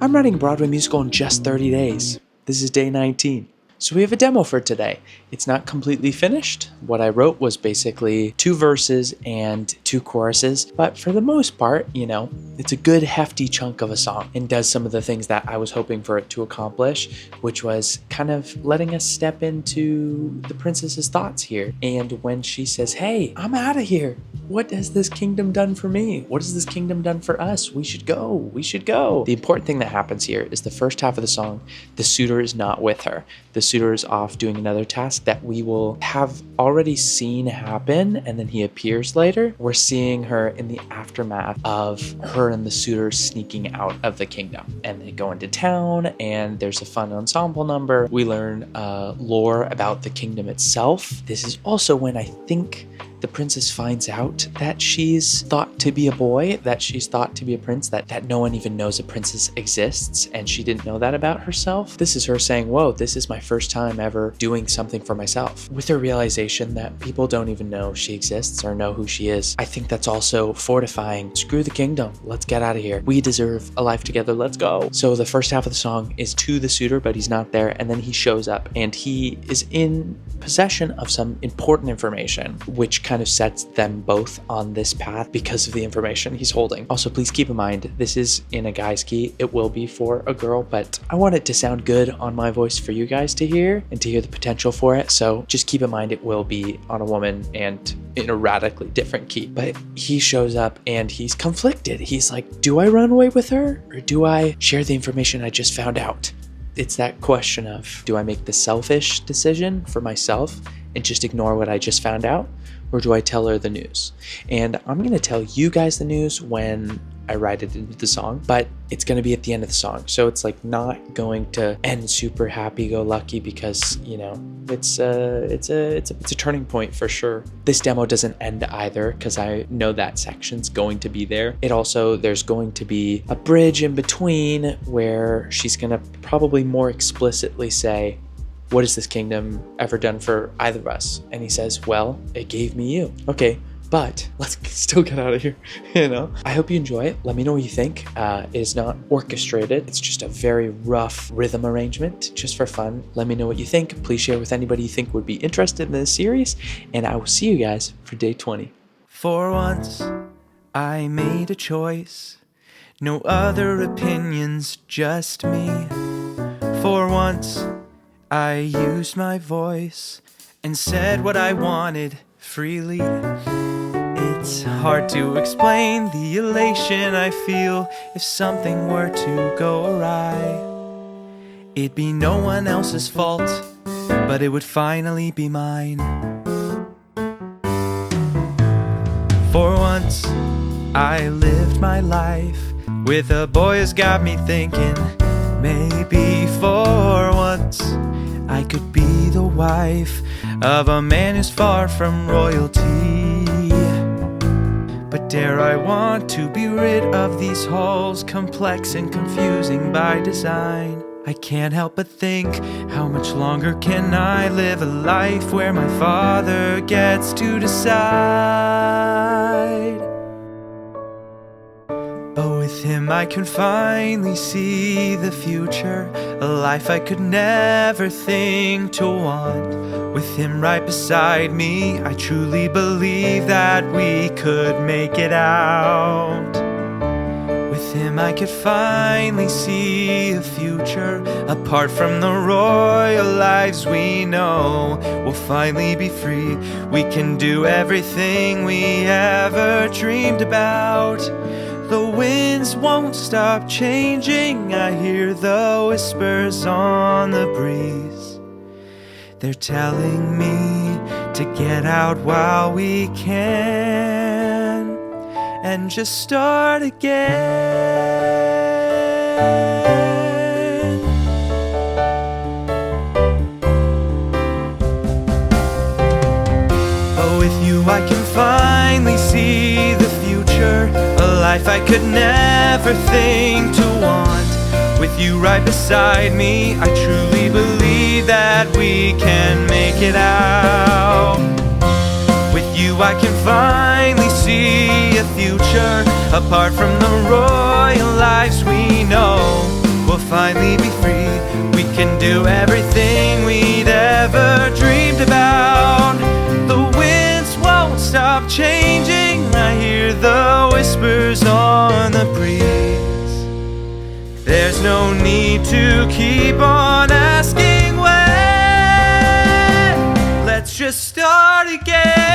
I'm writing a Broadway musical in just 30 days. This is day 19. So we have a demo for today. It's not completely finished. What I wrote was basically 2 verses and 2 choruses, but for the most part, it's a good hefty chunk of a song and does some of the things that I was hoping for it to accomplish, which was kind of letting us step into the princess's thoughts here. And when she says, "Hey, I'm out of here. What has this kingdom done for me? What has this kingdom done for us? We should go. The important thing that happens here is the first half of the song, the suitor is not with her. The suitor is off doing another task that we will have already seen happen, and then he appears later. We're seeing her in the aftermath of her and the suitor sneaking out of the kingdom, and they go into town, and there's a fun ensemble number. We learn lore about the kingdom itself. This is also when I think the princess finds out that she's thought to be a boy, that she's thought to be a prince, that no one even knows a princess exists, and she didn't know that about herself. This is her saying, whoa, this is my first time ever doing something for myself. With her realization that people don't even know she exists or know who she is, I think that's also fortifying. Screw the kingdom, let's get out of here. We deserve a life together, let's go. So the first half of the song is to the suitor, but he's not there, and then he shows up, and he is in possession of some important information, which kind of sets them both on this path because of the information he's holding. Also, please keep in mind, this is in a guy's key. It will be for a girl, but I want it to sound good on my voice for you guys to hear and to hear the potential for it. So just keep in mind it will be on a woman and in a radically different key. But he shows up and he's conflicted. He's like, do I run away with her or do I share the information I just found out? It's that question of, do I make the selfish decision for myself and just ignore what I just found out? Or do I tell her the news? And I'm going to tell you guys the news when I write it into the song, but it's going to be at the end of the song. So it's like not going to end super happy-go-lucky because, it's a turning point for sure. This demo doesn't end either because I know that section's going to be there. There's going to be a bridge in between where she's going to probably more explicitly say, what has this kingdom ever done for either of us? And he says, well, it gave me you. Okay, but let's still get out of here, I hope you enjoy it. Let me know what you think. It is not orchestrated. It's just a very rough rhythm arrangement, just for fun. Let me know what you think. Please share with anybody you think would be interested in this series, and I will see you guys for day 20. For once, I made a choice. No other opinions, just me. For once, I used my voice and said what I wanted freely. It's hard to explain the elation I feel if something were to go awry. It'd be no one else's fault, but it would finally be mine. For once, I lived my life with a boy who's got me thinking, maybe for once I could be the wife of a man who's far from royalty. But dare I want to be rid of these halls, complex and confusing by design. I can't help but think, how much longer can I live a life where my father gets to decide? But with him I can finally see the future, a life I could never think to want. With him right beside me, I truly believe that we could make it out. With him I could finally see a future, apart from the royal lives we know. We'll finally be free, we can do everything we ever dreamed about. The winds won't stop changing, I hear the whispers on the breeze. They're telling me to get out while we can and just start again. But with you I can finally see the future, a life I could never think to want. With you right beside me, I truly believe that we can make it out. With you I can finally see a future, apart from the royal lives we know. we'll finally be free. We can do everything we'd ever dreamed about. The winds won't stop changing. I hear the whispers on the breeze. There's no need to keep on asking when. Let's just start again.